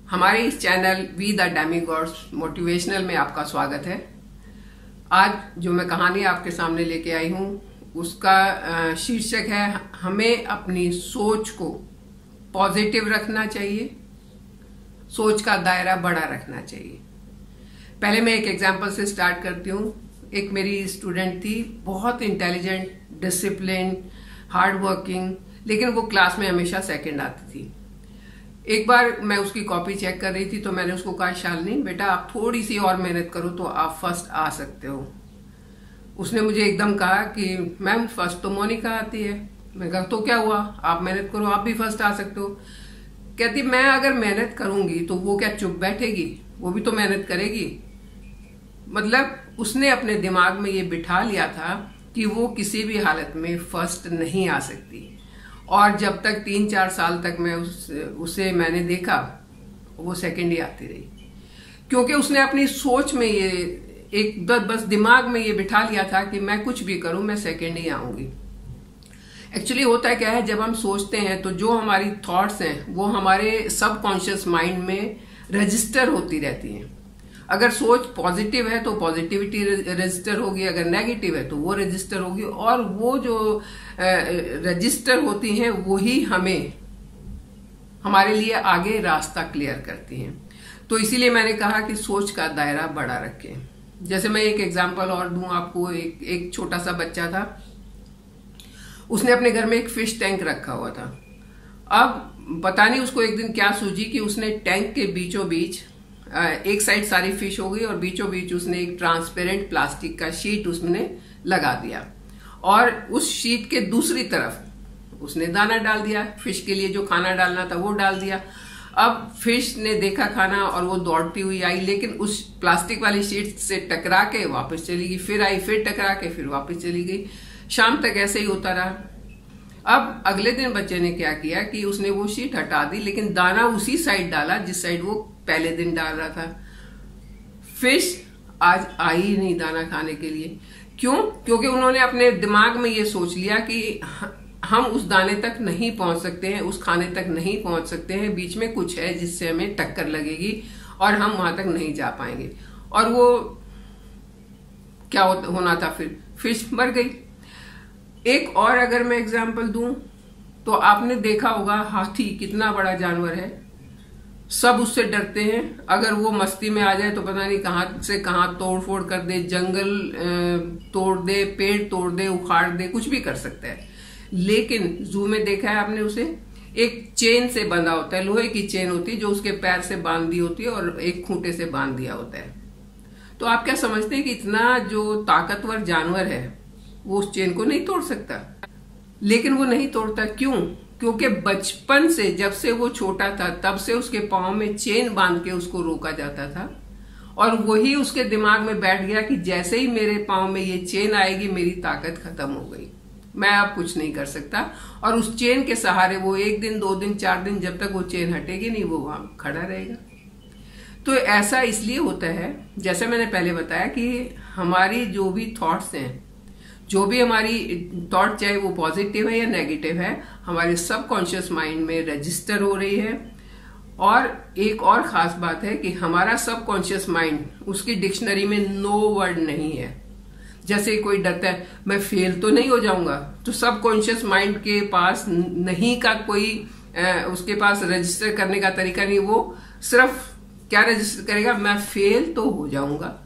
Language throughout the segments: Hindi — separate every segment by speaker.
Speaker 1: हमारे इस channel We The Demigods motivational में आपका स्वागत है। आज जो मैं कहानी आपके सामने लेके आई हूँ उसका शीर्षक है हमें अपनी सोच को पॉजिटिव रखना चाहिए, सोच का दायरा बड़ा रखना चाहिए। पहले मैं एक एग्जांपल से स्टार्ट करती हूँ। एक मेरी स्टूडेंट थी, बहुत इंटेलिजेंट, डिसिप्लिन, हार्ड वर्किंग, लेकिन वो क्लास में हमेशा सेकंड आती थी। एक बार मैं उसकी कॉपी चेक कर रही थी तो मैंने उसको कहा, शालिनी बेटा आप थोड़ी सी और मेहनत करो तो आप फर्स्ट आ सकते हो। उसने मुझे एकदम कहा कि मैम फर्स्ट तो मोनिका आती है। मैं कहा तो क्या हुआ, आप मेहनत करो आप भी फर्स्ट आ सकते हो। कहती मैं अगर मेहनत करूंगी तो वो क्या चुप बैठेगी, वो भी तो मेहनत करेगी। मतलब उसने अपने दिमाग में ये बिठा लिया था कि वो किसी भी हालत में फर्स्ट नहीं आ सकती। और जब तक 3-4 साल तक मैं उसे मैंने देखा वो सेकंड ही आती रही, क्योंकि उसने अपनी सोच में ये एक बस दिमाग में ये बिठा लिया था कि मैं कुछ भी करूं मैं सेकंड ही आऊंगी। एक्चुअली होता है क्या है, जब हम सोचते हैं तो जो हमारी थॉट्स हैं वो हमारे सबकॉन्शियस माइंड में रजिस्टर होती रहती हैं। अगर सोच पॉजिटिव है तो पॉजिटिविटी रजिस्टर होगी, अगर नेगेटिव है तो वो रजिस्टर होगी, और वो जो रजिस्टर होती हैं वही हमें हमारे लिए आगे रास्ता क्लियर करती हैं। तो इसीलिए मैंने कहा कि सोच का दायरा बड़ा रखें। जैसे मैं एक एग्जांपल और दूं आपको। एक छोटा सा बच्चा था, उसने अपने घर में एक फिश टैंक रखा हुआ था। अब पता नहीं उसको एक दिन क्या सूझी कि उसने टैंक के बीचों बीच एक साइड सारी फिश हो गई और बीचों बीच उसने एक ट्रांसपेरेंट प्लास्टिक का शीट उसने लगा दिया, और उस शीट के दूसरी तरफ उसने दाना डाल दिया। फिश के लिए जो खाना डालना था वो डाल दिया। अब फिश ने देखा खाना और वो दौड़ती हुई आई, लेकिन उस प्लास्टिक वाली शीट से टकरा के वापस चली गई, फिर आई, फिर टकरा के फिर वापस चली गई। शाम तक ऐसे ही होता रहा। अब अगले दिन बच्चे ने क्या किया कि उसने वो शीट हटा दी, लेकिन दाना उसी साइड डाला जिस साइड वो पहले दिन डाल रहा था। फिश आज आई ही नहीं दाना खाने के लिए। क्यों? क्योंकि उन्होंने अपने दिमाग में ये सोच लिया कि हम उस दाने तक नहीं पहुंच सकते हैं, उस खाने तक नहीं पहुंच सकते हैं, बीच में कुछ है जिससे हमें टक्कर लगेगी और हम वहां तक नहीं जा पाएंगे। और वो क्या होना था, फिर फिश मर गई। एक और अगर मैं एग्जांपल दूं तो आपने देखा होगा हाथी कितना बड़ा जानवर है, सब उससे डरते हैं। अगर वो मस्ती में आ जाए तो पता नहीं कहां से कहां तोड़ फोड़ कर दे, जंगल तोड़ दे, पेड़ तोड़ दे, उखाड़ दे, कुछ भी कर सकता है। लेकिन जू में देखा है आपने, उसे एक चेन से बंधा होता है, लोहे की चेन होती है जो उसके पैर से बांध दी होती है और एक खूंटे से बांध दिया होता है। तो आप क्या समझते हैं कि इतना जो ताकतवर जानवर है वो उस चेन को नहीं तोड़ सकता? लेकिन वो नहीं तोड़ता। क्यों? क्योंकि बचपन से, जब से वो छोटा था तब से उसके पांव में चेन बांध के उसको रोका जाता था, और वही उसके दिमाग में बैठ गया कि जैसे ही मेरे पांव में ये चेन आएगी मेरी ताकत खत्म हो गई, मैं अब कुछ नहीं कर सकता। और उस चेन के सहारे वो 1 दिन 2 दिन 4 दिन, जब तक वो चेन हटेगी नहीं वो वहां खड़ा रहेगा। तो ऐसा इसलिए होता है, जैसे मैंने पहले बताया कि हमारी जो भी थॉट्स हैं, जो भी हमारी थॉट चाहे वो पॉजिटिव है या नेगेटिव है, हमारे सबकॉन्शियस माइंड में रजिस्टर हो रही है। और एक और खास बात है कि हमारा सबकॉन्शियस माइंड, उसकी डिक्शनरी में नो वर्ड नहीं है। जैसे कोई डरता है मैं फेल तो नहीं हो जाऊंगा, तो सबकॉन्शियस माइंड के पास नहीं का कोई उसके पास रजिस्टर करने का तरीका नहीं। वो सिर्फ क्या रजिस्टर करेगा, मैं फेल तो हो जाऊंगा।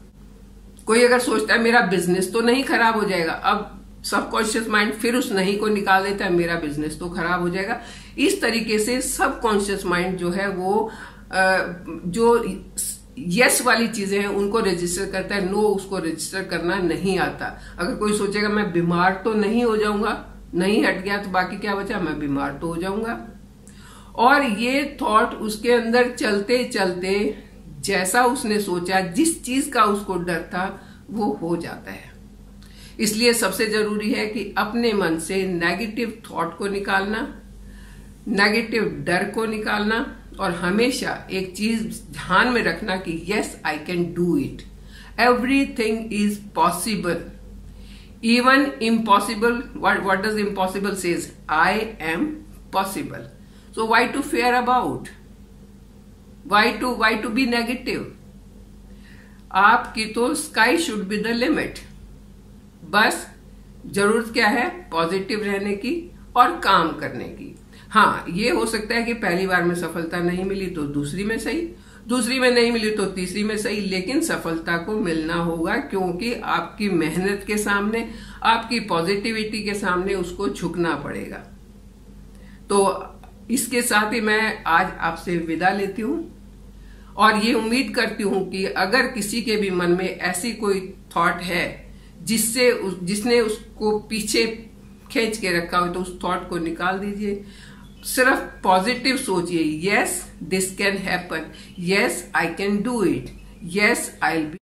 Speaker 1: कोई अगर सोचता है मेरा बिजनेस तो नहीं खराब हो जाएगा, अब सबकॉन्शियस माइंड फिर उस नहीं को निकाल देता है, मेरा बिजनेस तो खराब हो जाएगा। इस तरीके से सबकॉन्शियस माइंड जो है वो जो यस वाली चीजें हैं उनको रजिस्टर करता है, नो उसको रजिस्टर करना नहीं आता। अगर कोई सोचेगा मैं बीमार तो नहीं हो जाऊंगा, नहीं हट गया तो बाकी क्या बचा, मैं बीमार तो हो जाऊंगा। और ये थॉट उसके अंदर चलते चलते जैसा उसने सोचा, जिस चीज का उसको डर था वो हो जाता है। इसलिए सबसे जरूरी है कि अपने मन से नेगेटिव थॉट को निकालना, नेगेटिव डर को निकालना, और हमेशा एक चीज ध्यान में रखना कि yes I can do it, everything is possible, even impossible. What does impossible says? I am possible. So why to fear about? why to be negative? आपकी तो sky should be the limit. बस जरूरत क्या है? पॉजिटिव रहने की और काम करने की। हाँ, ये हो सकता है कि पहली बार में सफलता नहीं मिली तो दूसरी में सही, दूसरी में नहीं मिली तो तीसरी में सही, लेकिन सफलता को मिलना होगा, क्योंकि आपकी मेहनत के सामने, आपकी पॉजिटिविटी के सामने उसको झुकना पड़ेगा। तो इसके साथ ही मैं आज आपसे विदा लेती हूं और ये उम्मीद करती हूं कि अगर किसी के भी मन में ऐसी कोई थॉट है जिसने उसको पीछे खींच के रखा हो, तो उस थॉट को निकाल दीजिए। सिर्फ पॉजिटिव सोचिए, yes this can happen, yes I can do it, yes I will be